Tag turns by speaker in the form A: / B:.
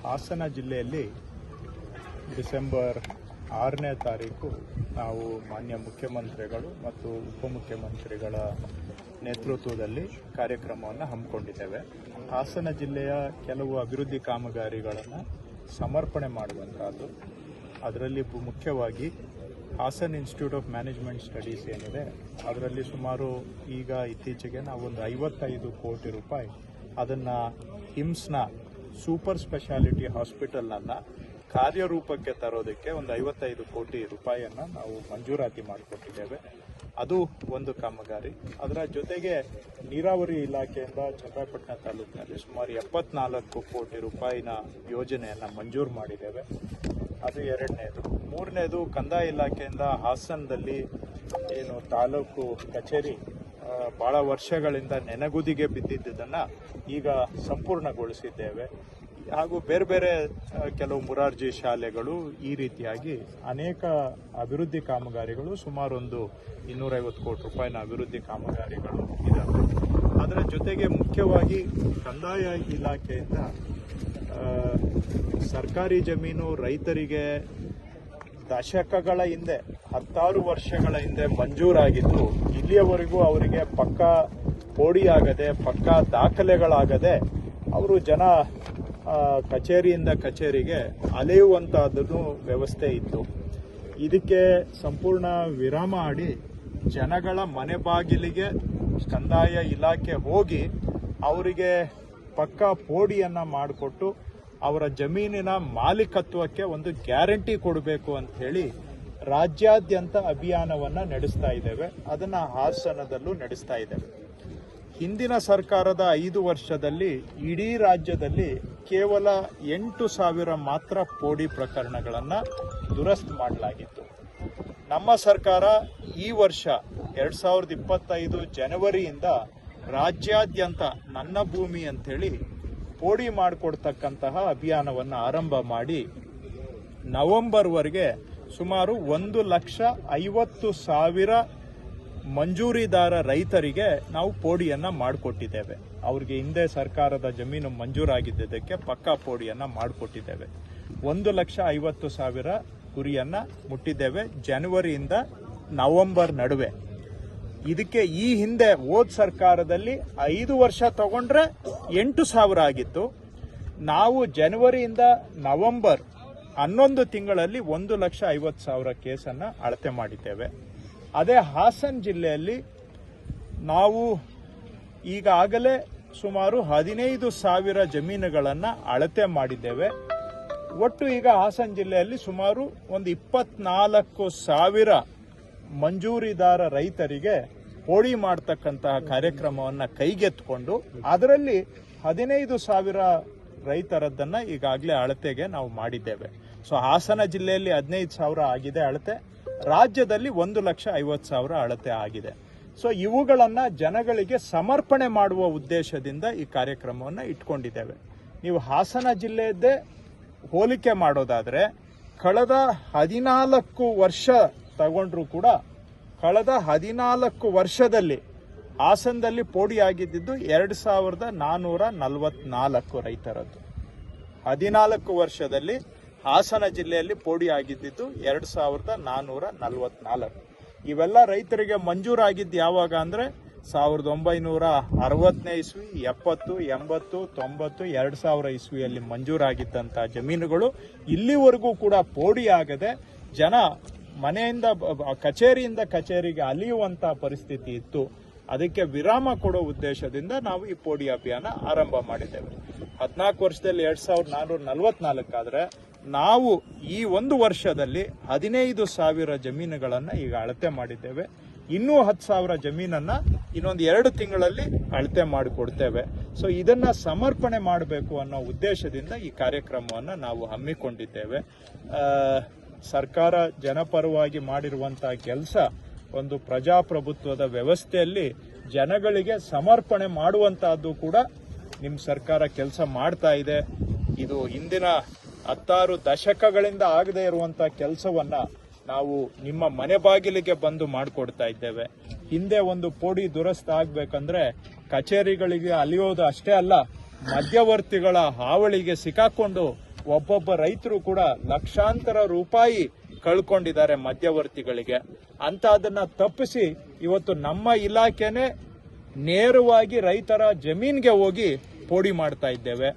A: ಹಾಸನ ಜಿಲ್ಲೆಯಲ್ಲಿ ಡಿಸೆಂಬರ್ 6ನೇ ತಾರೀಕು ನಾವು ಮಾನ್ಯ ಮುಖ್ಯಮಂತ್ರಿಗಳು ಮತ್ತು ಉಪಮುಖ್ಯಮಂತ್ರಿಗಳ ನೇತೃತ್ವದಲ್ಲಿ ಕಾರ್ಯಕ್ರಮವನ್ನು ಹಮ್ಮಿಕೊಂಡಿದ್ದೇವೆ. ಹಾಸನ ಜಿಲ್ಲೆಯ ಕೆಲವು ಅಭಿವೃದ್ಧಿ ಕಾಮಗಾರಿಗಳನ್ನು ಸಮರ್ಪಣೆ ಮಾಡುವಂತಹದ್ದು. ಅದರಲ್ಲಿ ಮುಖ್ಯವಾಗಿ Hassan institute of management studies ಏನಿದೆ ಅದರಲ್ಲಿ ಸುಮಾರು ಈಗ ಇತ್ತೀಚೆಗೆ ನಾವೊಂದು 55 ಕೋಟಿ ರೂಪಾಯಿ ಅದನ್ನು ಹಿಮ್ಸ್ನ ಸೂಪರ್ ಸ್ಪೆಷಾಲಿಟಿ ಹಾಸ್ಪಿಟಲ್ನನ್ನು ಕಾರ್ಯರೂಪಕ್ಕೆ ತರೋದಕ್ಕೆ ಒಂದು 55 ಕೋಟಿ ರೂಪಾಯಿಯನ್ನು ನಾವು ಮಂಜೂರಾತಿ ಮಾಡಿಕೊಟ್ಟಿದ್ದೇವೆ. ಅದು ಒಂದು ಕಾಮಗಾರಿ. ಅದರ ಜೊತೆಗೆ ನೀರಾವರಿ ಇಲಾಖೆಯಿಂದ ಚನ್ನರಾಯಪಟ್ಟಣ ತಾಲೂಕಿನಲ್ಲಿ ಸುಮಾರು 74 ಕೋಟಿ ರೂಪಾಯಿನ ಯೋಜನೆಯನ್ನು ಮಂಜೂರು ಮಾಡಿದ್ದೇವೆ. ಅದು ಎರಡನೇದು. ಮೂರನೇದು ಕಂದಾಯ ಇಲಾಖೆಯಿಂದ ಹಾಸನದಲ್ಲಿ ಏನು ತಾಲೂಕು ಕಚೇರಿ ಭಾಳ ವರ್ಷಗಳಿಂದ ನೆನಗುದಿಗೆ ಬಿದ್ದಿದ್ದನ್ನು ಈಗ ಸಂಪೂರ್ಣಗೊಳಿಸಿದ್ದೇವೆ. ಹಾಗೂ ಬೇರೆ ಬೇರೆ ಕೆಲವು ಮುರಾರ್ಜಿ ಶಾಲೆಗಳು, ಈ ರೀತಿಯಾಗಿ ಅನೇಕ ಅಭಿವೃದ್ಧಿ ಕಾಮಗಾರಿಗಳು, ಸುಮಾರು ಒಂದು 250 ಕೋಟಿ ರೂಪಾಯಿನ ಅಭಿವೃದ್ಧಿ ಕಾಮಗಾರಿಗಳು ಇದ್ದಾವೆ. ಅದರ ಜೊತೆಗೆ ಮುಖ್ಯವಾಗಿ ಕಂದಾಯ ಇಲಾಖೆಯಿಂದ ಸರ್ಕಾರಿ ಜಮೀನು ರೈತರಿಗೆ ದಶಕಗಳ ಹಿಂದೆ 10 ವರ್ಷಗಳ ಹಿಂದೆ ಮಂಜೂರಾಗಿದ್ದು ಇಲ್ಲಿಯವರೆಗೂ ಅವರಿಗೆ ಪಕ್ಕಾ ಪೋಡಿಯಾಗದೆ, ಪಕ್ಕಾ ದಾಖಲೆಗಳಾಗದೆ ಅವರು ಜನ ಕಚೇರಿಯಿಂದ ಕಚೇರಿಗೆ ಅಲೆಯುವಂತಹದ್ದು ವ್ಯವಸ್ಥೆ ಇತ್ತು. ಇದಕ್ಕೆ ಸಂಪೂರ್ಣ ವಿರಾಮ ಆಡಿ ಜನಗಳ ಮನೆ ಬಾಗಿಲಿಗೆ ಕಂದಾಯ ಇಲಾಖೆ ಹೋಗಿ ಅವರಿಗೆ ಪಕ್ಕಾ ಪೋಡಿಯನ್ನು ಮಾಡಿಕೊಟ್ಟು ಅವರ ಜಮೀನಿನ ಮಾಲೀಕತ್ವಕ್ಕೆ ಒಂದು ಗ್ಯಾರಂಟಿ ಕೊಡಬೇಕು ಅಂತ ಹೇಳಿ ರಾಜ್ಯಾದ್ಯಂತ ಅಭಿಯಾನವನ್ನು ನಡೆಸ್ತಾ ಇದ್ದೇವೆ. ಅದನ್ನು ಹಾಸನದಲ್ಲೂ ನಡೆಸ್ತಾ ಇದ್ದೇವೆ. ಹಿಂದಿನ ಸರ್ಕಾರದ 5 ವರ್ಷದಲ್ಲಿ ಇಡೀ ರಾಜ್ಯದಲ್ಲಿ ಕೇವಲ 8,000 ಮಾತ್ರ ಪೋಡಿ ಪ್ರಕರಣಗಳನ್ನು ದುರಸ್ತಿ ಮಾಡಲಾಗಿತ್ತು. ನಮ್ಮ ಸರ್ಕಾರ ಈ ವರ್ಷ 2025 ಜನವರಿಯಿಂದ ರಾಜ್ಯಾದ್ಯಂತ ನನ್ನ ಭೂಮಿ ಅಂಥೇಳಿ ಪೋಡಿ ಮಾಡಿಕೊಡ್ತಕ್ಕಂತಹ ಅಭಿಯಾನವನ್ನು ಆರಂಭ ಮಾಡಿ ನವೆಂಬರ್ವರೆಗೆ ಸುಮಾರು 1,50,000 ಮಂಜೂರಿದಾರ ರೈತರಿಗೆ ನಾವು ಪೋಡಿಯನ್ನು ಮಾಡಿಕೊಟ್ಟಿದ್ದೇವೆ. ಅವ್ರಿಗೆ ಹಿಂದೆ ಸರ್ಕಾರದ ಜಮೀನು ಮಂಜೂರಾಗಿದ್ದಕ್ಕೆ ಪಕ್ಕಾ ಪೋಡಿಯನ್ನು ಮಾಡಿಕೊಟ್ಟಿದ್ದೇವೆ. 1,50,000 ಗುರಿಯನ್ನು ಮುಟ್ಟಿದ್ದೇವೆ ಜನವರಿಯಿಂದ ನವೆಂಬರ್ ನಡುವೆ. ಇದಕ್ಕೆ ಈ ಹಿಂದೆ ಹೋದ ಸರ್ಕಾರದಲ್ಲಿ 5 ವರ್ಷ ತಗೊಂಡ್ರೆ 8,000 ಆಗಿತ್ತು. ನಾವು ಜನವರಿಯಿಂದ ನವೆಂಬರ್ 11 ತಿಂಗಳಲ್ಲಿ 1,50,000 ಕೇಸನ್ನು ಅಳತೆ ಮಾಡಿದ್ದೇವೆ. ಅದೇ ಹಾಸನ ಜಿಲ್ಲೆಯಲ್ಲಿ ನಾವು ಈಗಾಗಲೇ ಸುಮಾರು 15,000 ಜಮೀನುಗಳನ್ನು ಅಳತೆ ಮಾಡಿದ್ದೇವೆ. ಒಟ್ಟು ಈಗ ಹಾಸನ ಜಿಲ್ಲೆಯಲ್ಲಿ ಸುಮಾರು ಒಂದು 24,000 ಮಂಜೂರಿದಾರ ರೈತರಿಗೆ ಪೋಡಿ ಮಾಡತಕ್ಕಂತಹ ಕಾರ್ಯಕ್ರಮವನ್ನು ಕೈಗೆತ್ತಿಕೊಂಡು ಅದರಲ್ಲಿ 15,000 ರೈತರದ್ದನ್ನು ಈಗಾಗಲೇ ಅಳತೆಗೆ ನಾವು ಮಾಡಿದ್ದೇವೆ. ಸೊ ಹಾಸನ ಜಿಲ್ಲೆಯಲ್ಲಿ 15,000 ಆಗಿದೆ ಅಳತೆ, ರಾಜ್ಯದಲ್ಲಿ 1,50,000 ಅಳತೆ ಆಗಿದೆ. ಸೊ ಇವುಗಳನ್ನು ಜನಗಳಿಗೆ ಸಮರ್ಪಣೆ ಮಾಡುವ ಉದ್ದೇಶದಿಂದ ಈ ಕಾರ್ಯಕ್ರಮವನ್ನು ಇಟ್ಕೊಂಡಿದ್ದೇವೆ. ನೀವು ಹಾಸನ ಜಿಲ್ಲೆಯದ್ದೇ ಹೋಲಿಕೆ ಮಾಡೋದಾದರೆ ಕಳೆದ 14 ವರ್ಷ ತಗೊಂಡ್ರೂ ಕೂಡ ಕಳೆದ 14 ವರ್ಷದಲ್ಲಿ ಹಾಸನದಲ್ಲಿ ಪೋಡಿ ಆಗಿದ್ದು 2,444 ರೈತರದ್ದು. 14 ವರ್ಷದಲ್ಲಿ ಹಾಸನ ಜಿಲ್ಲೆಯಲ್ಲಿ ಪೋಡಿ ಆಗಿದ್ದು 2,444. ಇವೆಲ್ಲ ರೈತರಿಗೆ ಮಂಜೂರಾಗಿದ್ದು ಯಾವಾಗ ಅಂದರೆ 1960ನೇ ಇಸ್ವಿ, 70, 80, 90, 2000 ಇಸ್ವಿಯಲ್ಲಿ ಮಂಜೂರಾಗಿದ್ದಂಥ ಜಮೀನುಗಳು ಇಲ್ಲಿವರೆಗೂ ಕೂಡ ಪೋಡಿ ಆಗದೆ ಜನ ಮನೆಯಿಂದ ಕಚೇರಿಯಿಂದ ಕಚೇರಿಗೆ ಅಲಿಯುವಂಥ ಪರಿಸ್ಥಿತಿ ಇತ್ತು. ಅದಕ್ಕೆ ವಿರಾಮ ಕೊಡೋ ಉದ್ದೇಶದಿಂದ ನಾವು ಈ ಪೋಡಿ ಅಭಿಯಾನ ಆರಂಭ ಮಾಡಿದ್ದೇವೆ. 14 ವರ್ಷದಲ್ಲಿ 2,444 ಆದರೆ ನಾವು ಈ ಒಂದು ವರ್ಷದಲ್ಲಿ 15,000 ಜಮೀನುಗಳನ್ನು ಈಗ ಅಳತೆ ಮಾಡಿದ್ದೇವೆ. ಇನ್ನೂ 10,000 ಜಮೀನನ್ನು ಇನ್ನೊಂದು 2 ತಿಂಗಳಲ್ಲಿ ಅಳತೆ ಮಾಡಿಕೊಡ್ತೇವೆ. ಸೊ ಇದನ್ನು ಸಮರ್ಪಣೆ ಮಾಡಬೇಕು ಅನ್ನೋ ಉದ್ದೇಶದಿಂದ ಈ ಕಾರ್ಯಕ್ರಮವನ್ನು ನಾವು ಹಮ್ಮಿಕೊಂಡಿದ್ದೇವೆ. ಸರ್ಕಾರ ಜನಪರವಾಗಿ ಮಾಡಿರುವಂತಹ ಕೆಲಸ ಒಂದು ಪ್ರಜಾಪ್ರಭುತ್ವದ ವ್ಯವಸ್ಥೆಯಲ್ಲಿ ಜನಗಳಿಗೆ ಸಮರ್ಪಣೆ ಮಾಡುವಂತಹದ್ದು ಕೂಡ ನಿಮ್ಮ ಸರ್ಕಾರ ಕೆಲಸ ಮಾಡ್ತಾ ಇದೆ. ಇದು ಹಿಂದಿನ 16 ದಶಕಗಳಿಂದ ಆಗದೇ ಇರುವಂಥ ಕೆಲಸವನ್ನು ನಾವು ನಿಮ್ಮ ಮನೆ ಬಾಗಿಲಿಗೆ ಬಂದು ಮಾಡಿಕೊಡ್ತಾ ಇದ್ದೇವೆ. ಹಿಂದೆ ಒಂದು ಪೋಡಿ ದುರಸ್ತಿ ಆಗಬೇಕಂದ್ರೆ ಕಚೇರಿಗಳಿಗೆ ಅಲಿಯೋದು ಅಷ್ಟೇ ಅಲ್ಲ, ಮಧ್ಯವರ್ತಿಗಳ ಹಾವಳಿಗೆ ಸಿಕ್ಕಾಕೊಂಡು ಒಬ್ಬೊಬ್ಬ ರೈತರು ಕೂಡ ಲಕ್ಷಾಂತರ ರೂಪಾಯಿ ಕಳ್ಕೊಂಡಿದ್ದಾರೆ ಮಧ್ಯವರ್ತಿಗಳಿಗೆ. ಅಂತ ಅದನ್ನ ತಪ್ಪಿಸಿ ಇವತ್ತು ನಮ್ಮ ಇಲಾಖೆನೆ ನೇರವಾಗಿ ರೈತರ ಜಮೀನ್ಗೆ ಹೋಗಿ ಪೋಡಿ ಮಾಡ್ತಾ ಇದ್ದೇವೆ.